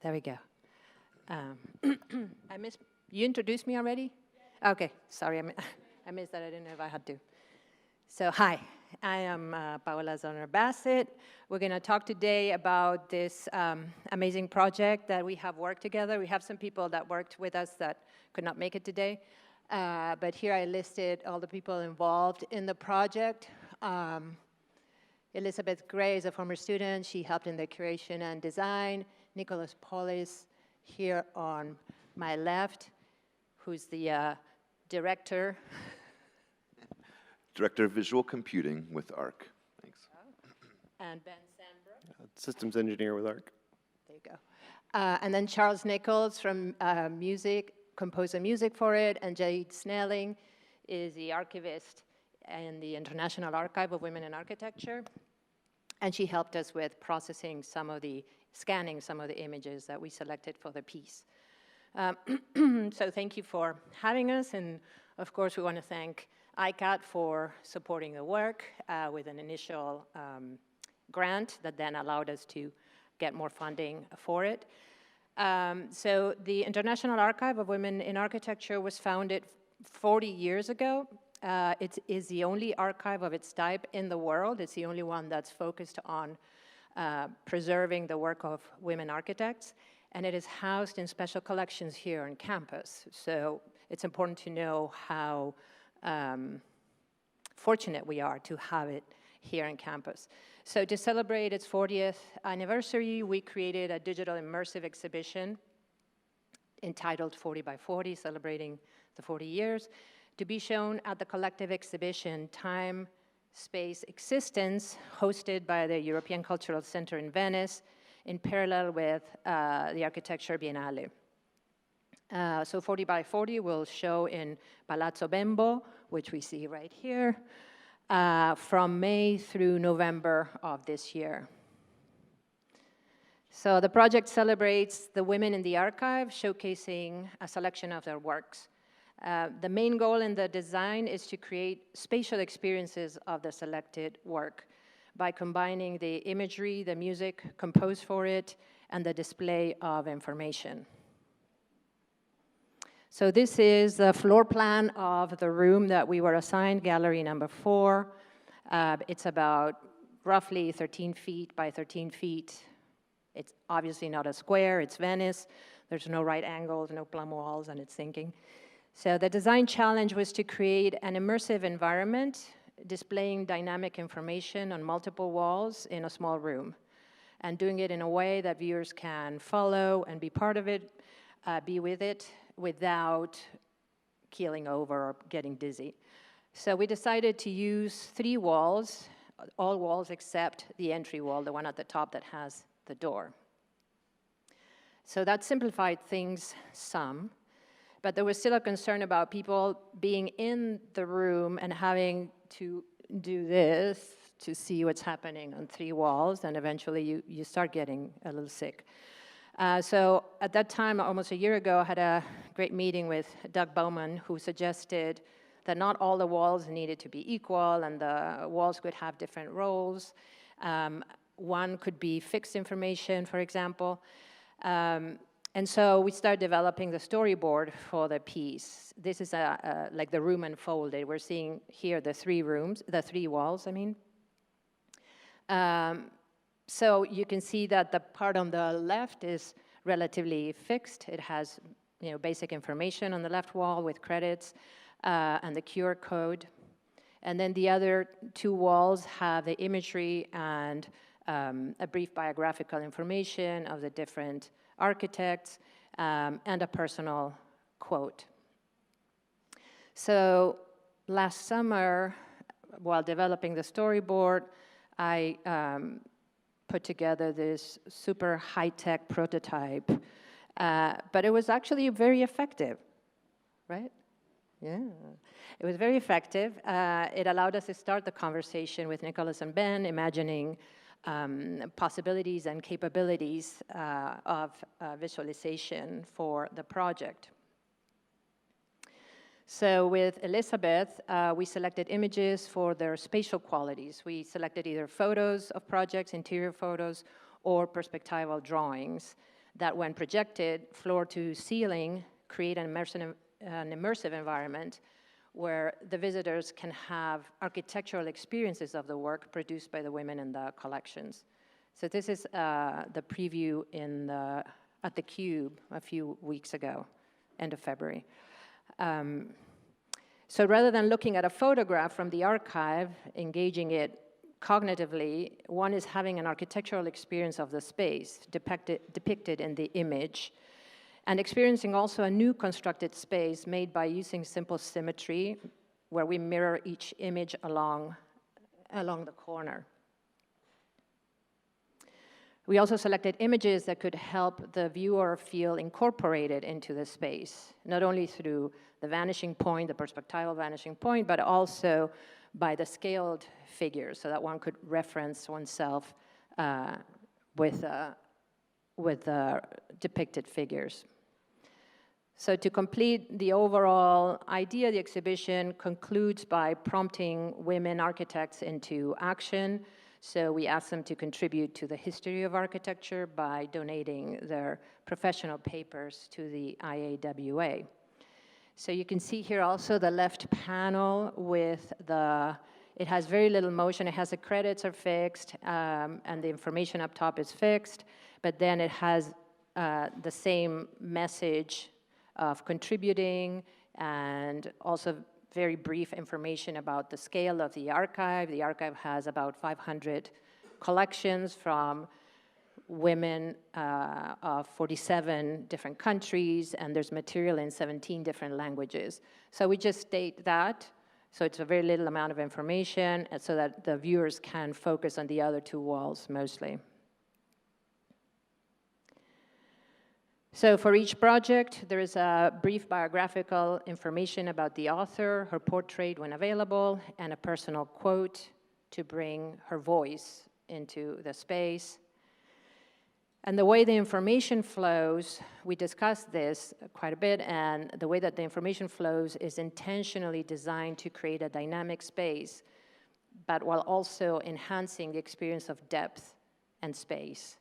There we go. You introduced me already? Okay, sorry, I missed that. I didn't know if I had to. So hi, I am Paola Zoner-Bassett. We're going to talk today about this amazing project that we have worked together. We have some people that worked with us that could not make it today. But here I listed all the people involved in the project. Elizabeth Gray is a former student. She helped in the curation and design. Nicholas Polis here on my left, who's the director. Director of Visual Computing with ARC. Thanks. And Ben Sandbrook. Systems engineer with ARC. There you go. And then Charles Nichols from music, composed the music for it, and Jade Snelling is the archivist in the International Archive of Women in Architecture. And she helped us with processing scanning some of the images that we selected for the piece. So thank you for having us, and of course we want to thank ICAT for supporting the work with an initial grant that then allowed us to get more funding for it. So the International Archive of Women in Architecture was founded 40 years ago. It is the only archive of its type in the world. It's the only one that's focused on preserving the work of women architects, and it is housed in special collections here on campus. So it's important to know how fortunate we are to have it here on campus. So to celebrate its 40th anniversary, we created a digital immersive exhibition entitled 40 by 40, celebrating the 40 years, to be shown at the collective exhibition Time, Space, Existence, hosted by the European Cultural Center in Venice, in parallel with the Architecture Biennale. So 40 by 40 will show in Palazzo Bembo, which we see right here, from May through November of this year. So the project celebrates the women in the archive, showcasing a selection of their works. The main goal in the design is to create spatial experiences of the selected work by combining the imagery, the music composed for it, and the display of information. So this is the floor plan of the room that we were assigned, gallery number 4. It's about roughly 13 feet by 13 feet. It's obviously not a square, it's Venice. There's no right angles, no plumb walls, and it's sinking. So the design challenge was to create an immersive environment displaying dynamic information on multiple walls in a small room, and doing it in a way that viewers can follow and be part of it, be with it, without keeling over or getting dizzy. So we decided to use 3 walls, all walls except the entry wall, the one at the top that has the door. So that simplified things some, but there was still a concern about people being in the room and having to do this to see what's happening on 3 walls, and eventually you start getting a little sick. So at that time, almost a year ago, I had a great meeting with Doug Bowman, who suggested that not all the walls needed to be equal, and the walls could have different roles. One could be fixed information, for example. And so we started developing the storyboard for the piece. This is like the room unfolded. We're seeing here the 3 walls, I mean. So you can see that the part on the left is relatively fixed. It has, basic information on the left wall with credits and the QR code. And then the other 2 walls have the imagery and a brief biographical information of the different architects and a personal quote. So last summer, while developing the storyboard, I put together this super high-tech prototype, but it was actually very effective, right? Yeah, it was very effective. It allowed us to start the conversation with Nicholas and Ben, imagining possibilities and capabilities of visualization for the project. So with Elizabeth, we selected images for their spatial qualities. We selected either photos of projects, interior photos, or perspectival drawings. that when projected floor to ceiling, create an immersive environment where the visitors can have architectural experiences of the work produced by the women in the collections. So this is the preview at the Cube a few weeks ago, end of February. So rather than looking at a photograph from the archive, engaging it cognitively, one is having an architectural experience of the space depicted in the image, and experiencing also a new constructed space made by using simple symmetry, where we mirror each image along the corner. We also selected images that could help the viewer feel incorporated into the space, not only through the vanishing point, the perspectival vanishing point, but also by the scaled figures, so that one could reference oneself with the depicted figures. So to complete the overall idea, the exhibition concludes by prompting women architects into action. So we asked them to contribute to the history of architecture by donating their professional papers to the IAWA. So you can see here also the left panel with it has very little motion. It has the credits are fixed, and the information up top is fixed, but then it has the same message of contributing, and also very brief information about the scale of the archive. The archive has about 500 collections from women of 47 different countries, and there's material in 17 different languages. So we just state that, so it's a very little amount of information, and so that the viewers can focus on the other two walls mostly. So for each project, there is a brief biographical information about the author, her portrait when available, and a personal quote to bring her voice into the space. And the way the information flows, we discussed this quite a bit, and the way that the information flows is intentionally designed to create a dynamic space, but while also enhancing the experience of depth and space.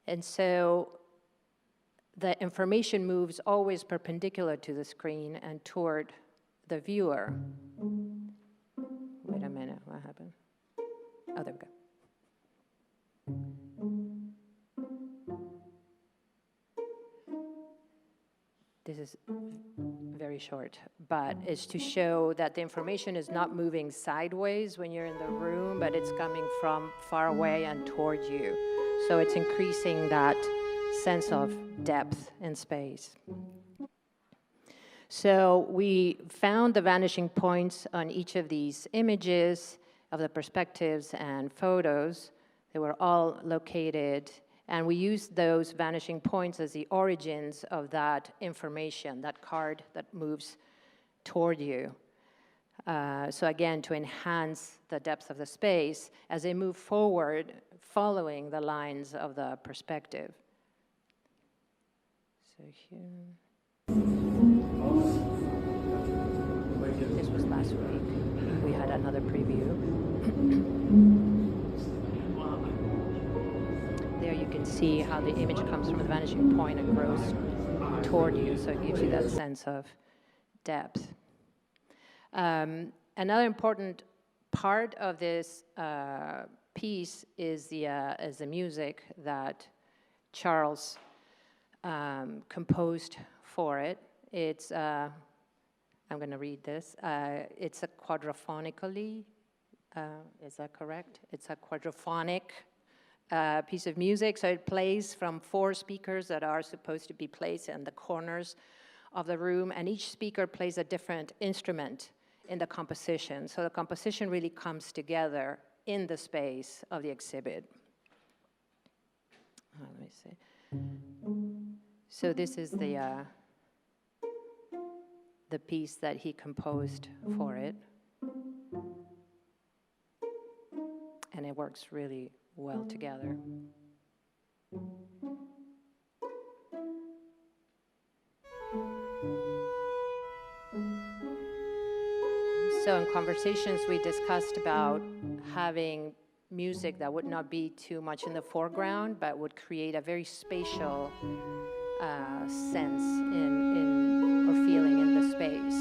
And so the information moves always perpendicular to the screen and toward the viewer. Wait a minute, what happened? Oh, there we go. This is very short, but it's to show that the information is not moving sideways when you're in the room, but it's coming from far away and toward you. So it's increasing that sense of depth in space. So we found the vanishing points on each of these images of the perspectives and photos. They were all located, and we used those vanishing points as the origins of that information, that card that moves toward you. So again, to enhance the depth of the space as they move forward, following the lines of the perspective. So here, this was last week. We had another preview. There you can see how the image comes from the vanishing point and grows toward you, so it gives you that sense of depth. Another important part of this piece is the music that Charles composed for it. It's, I'm going to read this. It's a quadrophonically, is that correct? It's a quadrophonic piece of music. So it plays from 4 speakers that are supposed to be placed in the corners of the room, and each speaker plays a different instrument in the composition. So the composition really comes together in the space of the exhibit. Let me see. So this is the piece that he composed for it. And it works really well together. So in conversations we discussed about having music that would not be too much in the foreground, but would create a very spatial sense or feeling in the space.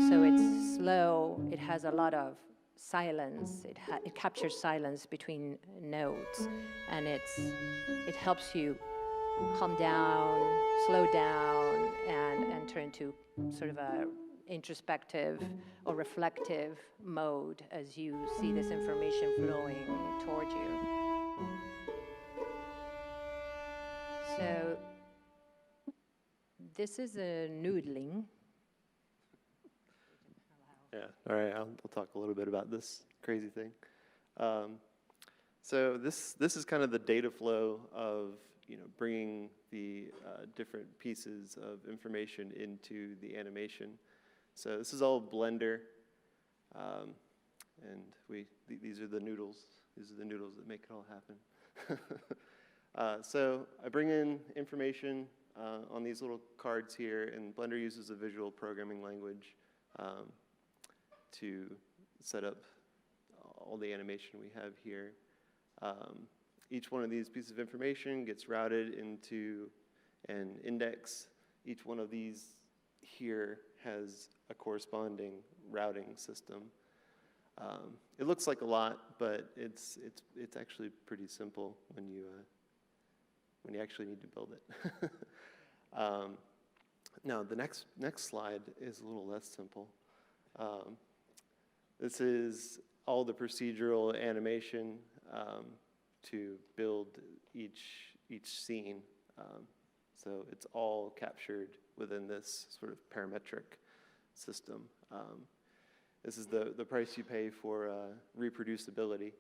So it's slow, it has a lot of silence, it captures silence between notes, and it helps you calm down, slow down, and enter into sort of a introspective or reflective mode as you see this information flowing toward you. So this is a noodling. Yeah, all right, I'll talk a little bit about this crazy thing. So this is kind of the data flow of bringing the different pieces of information into the animation. So this is all Blender, and these are the noodles. These are the noodles that make it all happen. So I bring in information on these little cards here, and Blender uses a visual programming language to set up all the animation we have here. Each one of these pieces of information gets routed into an index. Each one of these here has a corresponding routing system. It looks like a lot, but it's actually pretty simple when you actually need to build it. Now the next slide is a little less simple. This is all the procedural animation to build each scene. So it's all captured within this sort of parametric system. This is the price you pay for reproducibility.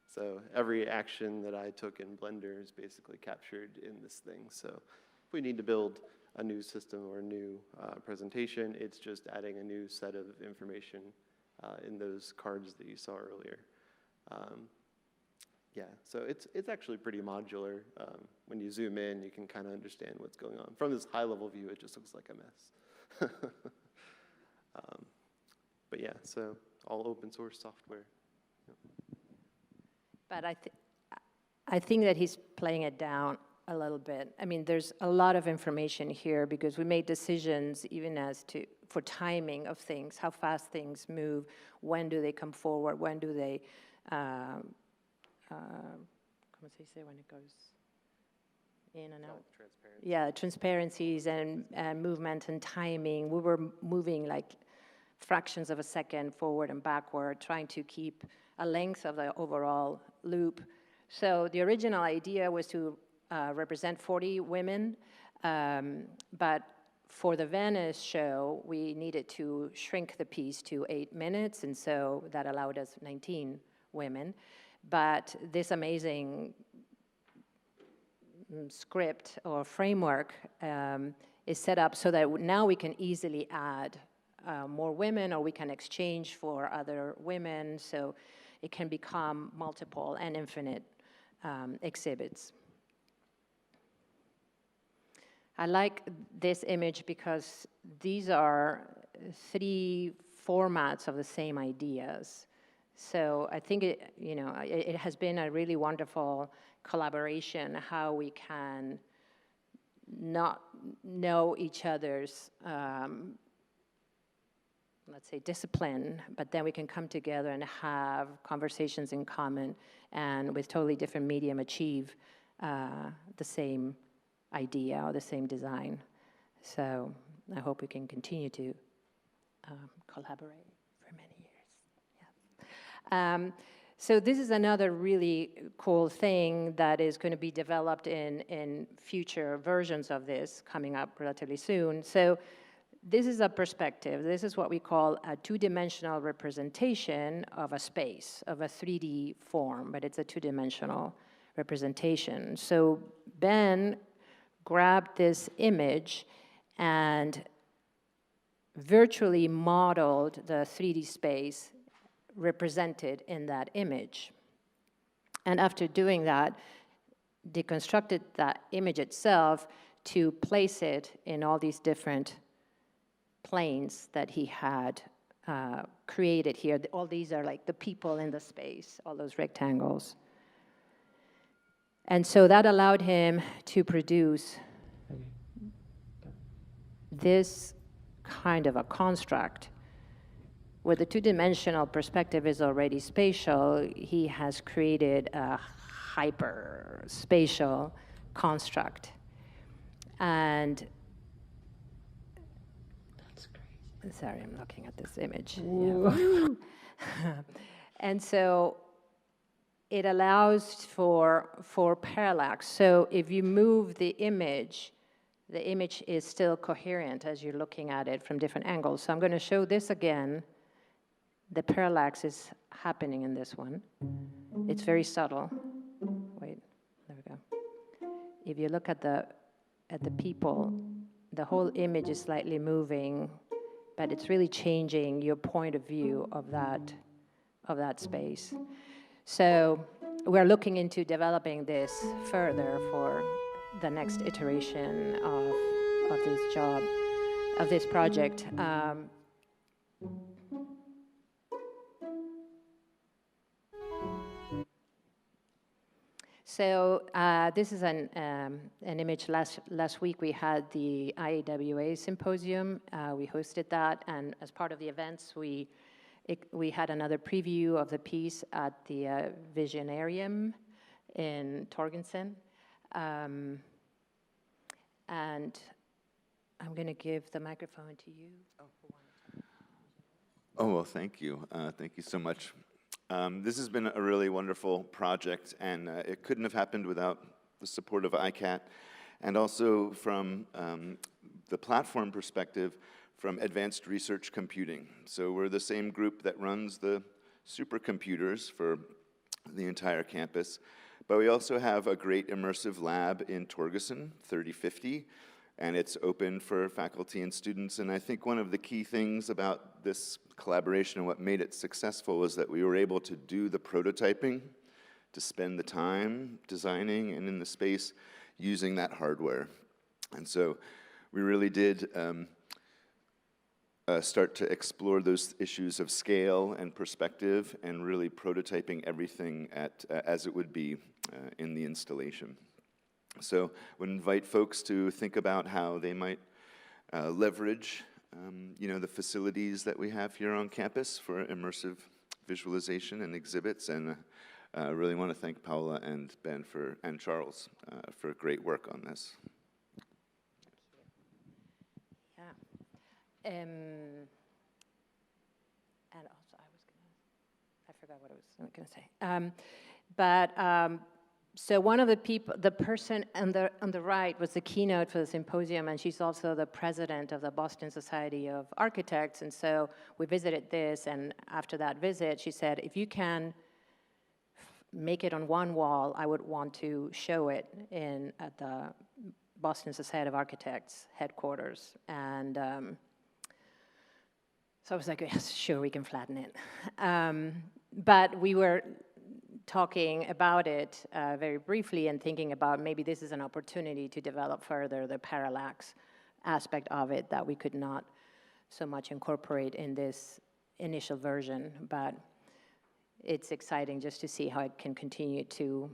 So every action that I took in Blender is basically captured in this thing. So if we need to build a new system or a new presentation, it's just adding a new set of information in those cards that you saw earlier. Yeah, so it's actually pretty modular. When you zoom in, you can kind of understand what's going on. From this high-level view, it just looks like a mess. But yeah, so all open source software. But I think that he's playing it down a little bit. I mean, there's a lot of information here because we made decisions even for timing of things, how fast things move, when do they come forward, when do they, ¿cómo se dice when it goes in and out? Transparency. Yeah, transparencies and movement and timing. We were moving like fractions of a second forward and backward, trying to keep a length of the overall loop. So the original idea was to represent 40 women, but for the Venice show, we needed to shrink the piece to 8 minutes, and so that allowed us 19 women. But this amazing script or framework is set up so that now we can easily add more women, or we can exchange for other women, so it can become multiple and infinite exhibits. I like this image because these are 3 formats of the same ideas. So I think it has been a really wonderful collaboration, how we can not know each other's let's say discipline, but then we can come together and have conversations in common, and with totally different medium achieve the same idea or the same design. So I hope we can continue to collaborate for many years. Yeah. So this is another really cool thing that is going to be developed in future versions of this coming up relatively soon. So this is a perspective. This is what we call a 2-dimensional representation of a space, of a 3D form, but it's a 2-dimensional representation. So Ben grabbed this image and virtually modeled the 3D space represented in that image. And after doing that, deconstructed that image itself to place it in all these different planes that he had created here. All these are like the people in the space, all those rectangles. And so that allowed him to produce this kind of a construct. Where the two-dimensional perspective is already spatial, he has created a hyper-spatial construct. And that's crazy. Sorry, I'm looking at this image. Yeah. And so it allows for parallax. So if you move the image is still coherent as you're looking at it from different angles. So I'm going to show this again. The parallax is happening in this one. It's very subtle. Wait, there we go. If you look at the people, the whole image is slightly moving, but it's really changing your point of view of that space. So we're looking into developing this further for the next iteration of this project. So this is an image. Last week we had the IAWA symposium. We hosted that, and as part of the events, we had another preview of the piece at the Visionarium in Torgensen. And I'm going to give the microphone to you. Oh, well, thank you. Thank you so much. This has been a really wonderful project, and it couldn't have happened without the support of ICAT, and also from the platform perspective, from Advanced Research Computing. So we're the same group that runs the supercomputers for the entire campus, but we also have a great immersive lab in Torgerson, 3050, and it's open for faculty and students. And I think one of the key things about this collaboration and what made it successful was that we were able to do the prototyping, to spend the time designing and in the space using that hardware. And so we really did start to explore those issues of scale and perspective and really prototyping everything as it would be in the installation. So I would invite folks to think about how they might leverage the facilities that we have here on campus for immersive visualization and exhibits. And I really want to thank Paula and Ben and Charles for great work on this. Yeah. And also I forgot what I was going to say. So one of the person on the right was the keynote for the symposium, and she's also the president of the Boston Society of Architects. And so we visited this, and after that visit, she said, if you can make it on one wall, I would want to show it at the Boston Society of Architects headquarters. And so I was like, yes, sure, we can flatten it. But we were talking about it very briefly and thinking about maybe this is an opportunity to develop further the parallax aspect of it that we could not so much incorporate in this initial version, but it's exciting just to see how it can continue to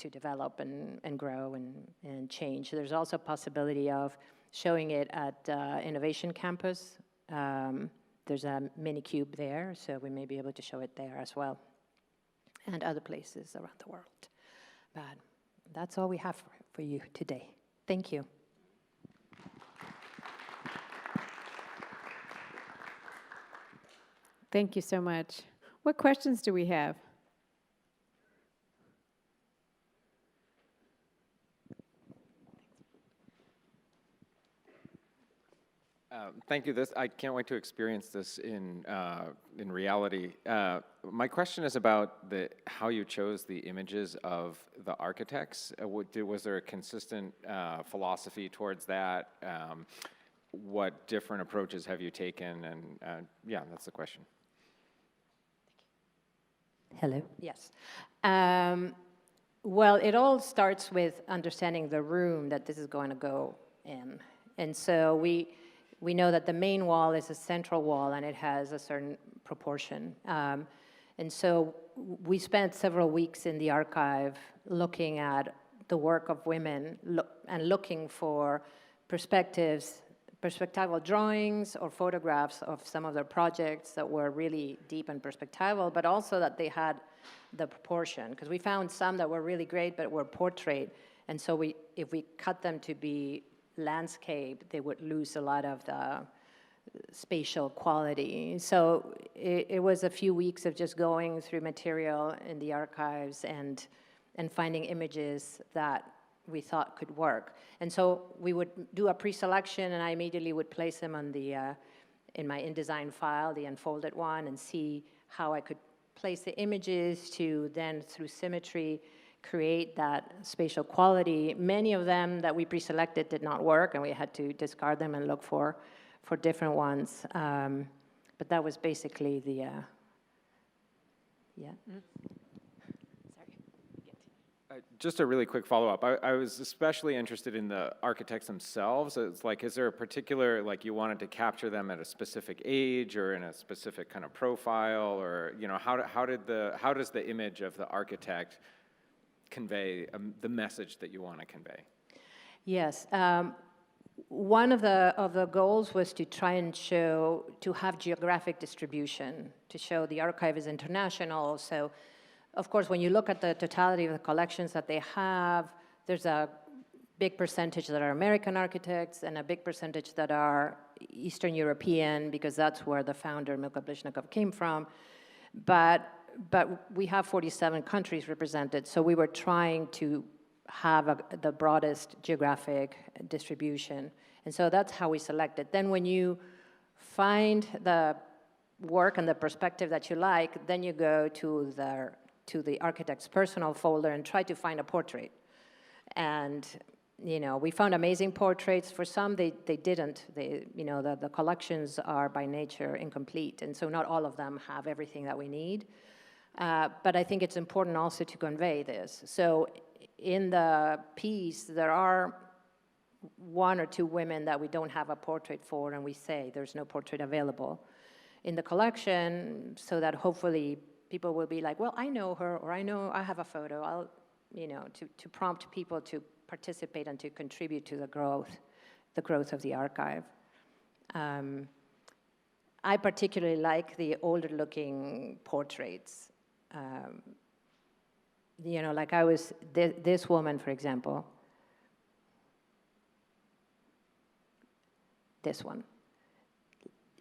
develop and grow and change. There's also a possibility of showing it at Innovation Campus. There's a mini cube there, so we may be able to show it there as well, and other places around the world. But that's all we have for you today. Thank you. Thank you so much. What questions do we have? Thank you. I can't wait to experience this in reality. My question is about how you chose the images of the architects. Was there a consistent philosophy towards that? What different approaches have you taken? And yeah, that's the question. Hello. Yes. Well, it all starts with understanding the room that this is going to go in. And so we we know that the main wall is a central wall and it has a certain proportion. And so we spent several weeks in the archive looking at the work of women and looking for perspectival drawings or photographs of some of their projects that were really deep and perspectival, but also that they had the proportion. Because we found some that were really great, but were portrait. And so if we cut them to be landscape, they would lose a lot of the spatial quality. So it was a few weeks of just going through material in the archives and finding images that we thought could work. And so we would do a pre-selection, and I immediately would place them on the in my InDesign file, the unfolded one, and see how I could place the images to then, through symmetry, create that spatial quality. Many of them that we pre-selected did not work, and we had to discard them and look for different ones. But that was basically the, yeah. Just a really quick follow-up. I was especially interested in the architects themselves. It's like, is there a particular, like you wanted to capture them at a specific age or in a specific kind of profile, or, you know, how does the image of the architect convey the message that you want to convey? Yes. One of the goals was to try and to have geographic distribution, to show the archive is international. So, of course, when you look at the totality of the collections that they have, there's a big percentage that are American architects and a big percentage that are Eastern European, because that's where the founder, Milka Blishnikov, came from. But we have 47 countries represented, so we were trying to have the broadest geographic distribution. And so that's how we selected. Then when you find the work and the perspective that you like, then you go to the architect's personal folder and try to find a portrait. And, you know, we found amazing portraits. For some, they didn't. You know, the collections are by nature incomplete, and so not all of them have everything that we need. But I think it's important also to convey this. So in the piece, there are one or two women that we don't have a portrait for, and we say there's no portrait available in the collection, so that hopefully people will be like, well, I know her, or I have a photo. I'll, you know, to prompt people to participate and to contribute to the growth of the archive. I particularly like the older-looking portraits. You know, like this woman, for example, this one.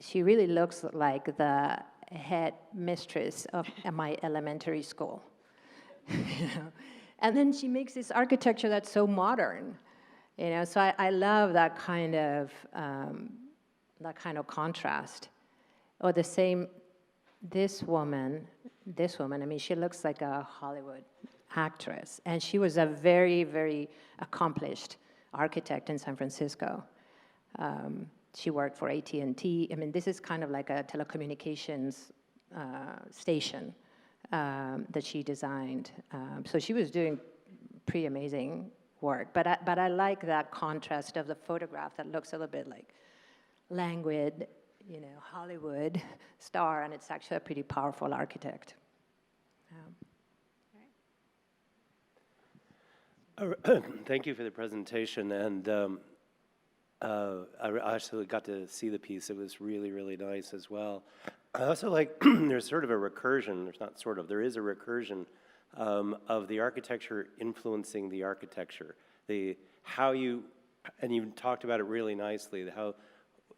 She really looks like the head mistress of my elementary school. You know? And then she makes this architecture that's so modern. You know, so I love that kind of contrast. Or the same, this woman, I mean, she looks like a Hollywood actress. And she was a very, very accomplished architect in San Francisco. She worked for AT&T. I mean, this is kind of like a telecommunications station that she designed. So she was doing pretty amazing work. But I like that contrast of the photograph that looks a little bit like languid, you know, Hollywood star, and it's actually a pretty powerful architect. Thank you for the presentation, and I actually got to see the piece. It was really, really nice as well. I also like, there's sort of a recursion, there's not sort of, there is a recursion of the architecture influencing the architecture. How you, and you talked about it really nicely, how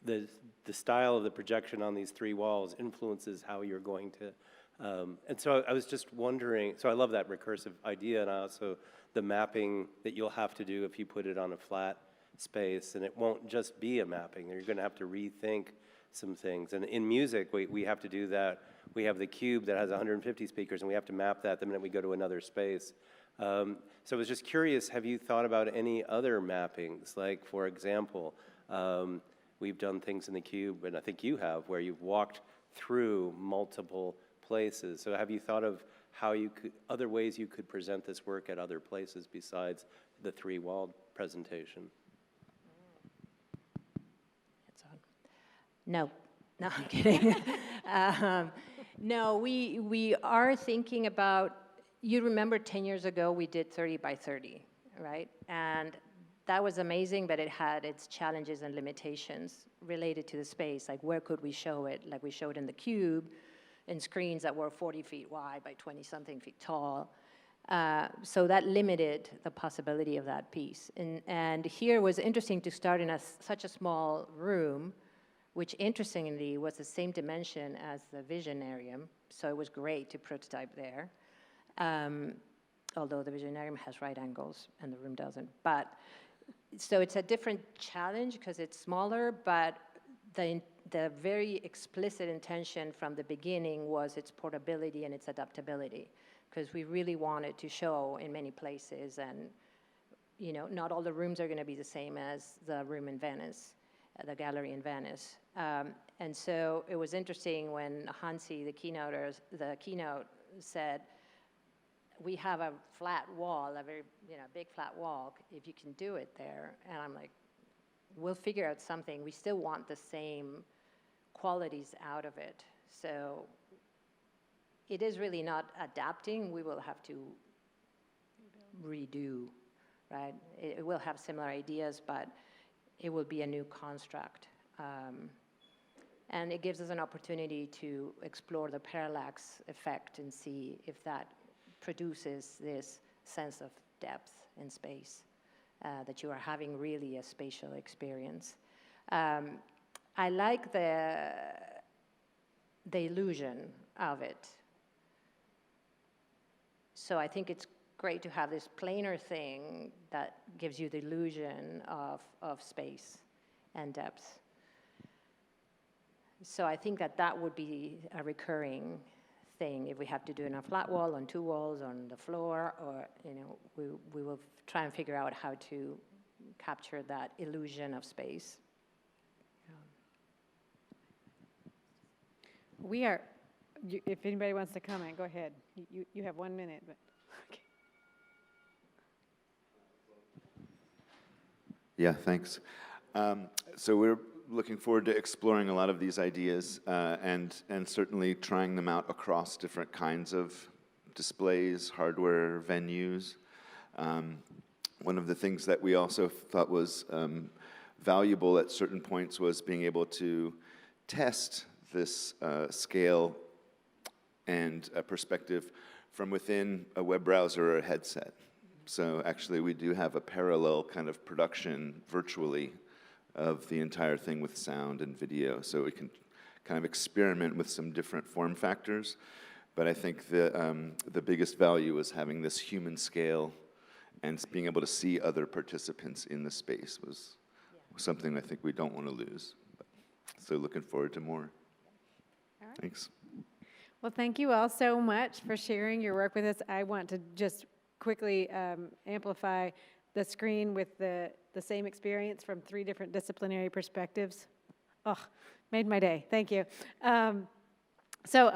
the style of the projection on these three walls influences how you're going to, and so I was just wondering, so I love that recursive idea, and also the mapping that you'll have to do if you put it on a flat space, and it won't just be a mapping. You're going to have to rethink some things. And in music, we have to do that. We have the cube that has 150 speakers, and we have to map that the minute we go to another space. So I was just curious, have you thought about any other mappings? Like, for example, we've done things in the cube, and I think you have, where you've walked through multiple places. So have you thought of how you could, other ways you could present this work at other places besides the three-walled presentation? No, no, I'm kidding. No, we are thinking about, you remember 10 years ago we did 30 by 30, right? And that was amazing, but it had its challenges and limitations related to the space, like where could we show it? Like we showed in the cube, in screens that were 40 feet wide by 20-something feet tall. So that limited the possibility of that piece. And here was interesting to start in such a small room, which interestingly was the same dimension as the Visionarium. So it was great to prototype there. Although the Visionarium has right angles and the room doesn't. But so it's a different challenge because it's smaller, but the very explicit intention from the beginning was its portability and its adaptability, because we really wanted to show in many places, and you know, not all the rooms are going to be the same as the room in Venice, the gallery in Venice. And so it was interesting when Hansi, the keynote, said, we have a flat wall, a very big flat wall, if you can do it there. And I'm like, we'll figure out something. We still want the same qualities out of it. So it is really not adapting. We will have to redo, right? It will have similar ideas, but it will be a new construct. And it gives us an opportunity to explore the parallax effect and see if that produces this sense of depth in space, that you are having really a spatial experience. I like the illusion of it. So I think it's great to have this planar thing that gives you the illusion of space and depth. So I think that would be a recurring thing if we have to do it on a flat wall, on two walls, on the floor, or we will try and figure out how to capture that illusion of space. We are, if anybody wants to comment, go ahead. You have 1 minute. But okay. Yeah, thanks. So we're looking forward to exploring a lot of these ideas and certainly trying them out across different kinds of displays, hardware, venues. One of the things that we also thought was valuable at certain points was being able to test this scale and perspective from within a web browser or a headset. So actually we do have a parallel kind of production virtually of the entire thing with sound and video, so we can kind of experiment with some different form factors. But I think the biggest value is having this human scale and being able to see other participants in the space was something I think we don't want to lose. So looking forward to more. All right. Thanks. Well, thank you all so much for sharing your work with us. I want to just quickly amplify the screen with the same experience from 3 different disciplinary perspectives. Oh, made my day. Thank you. So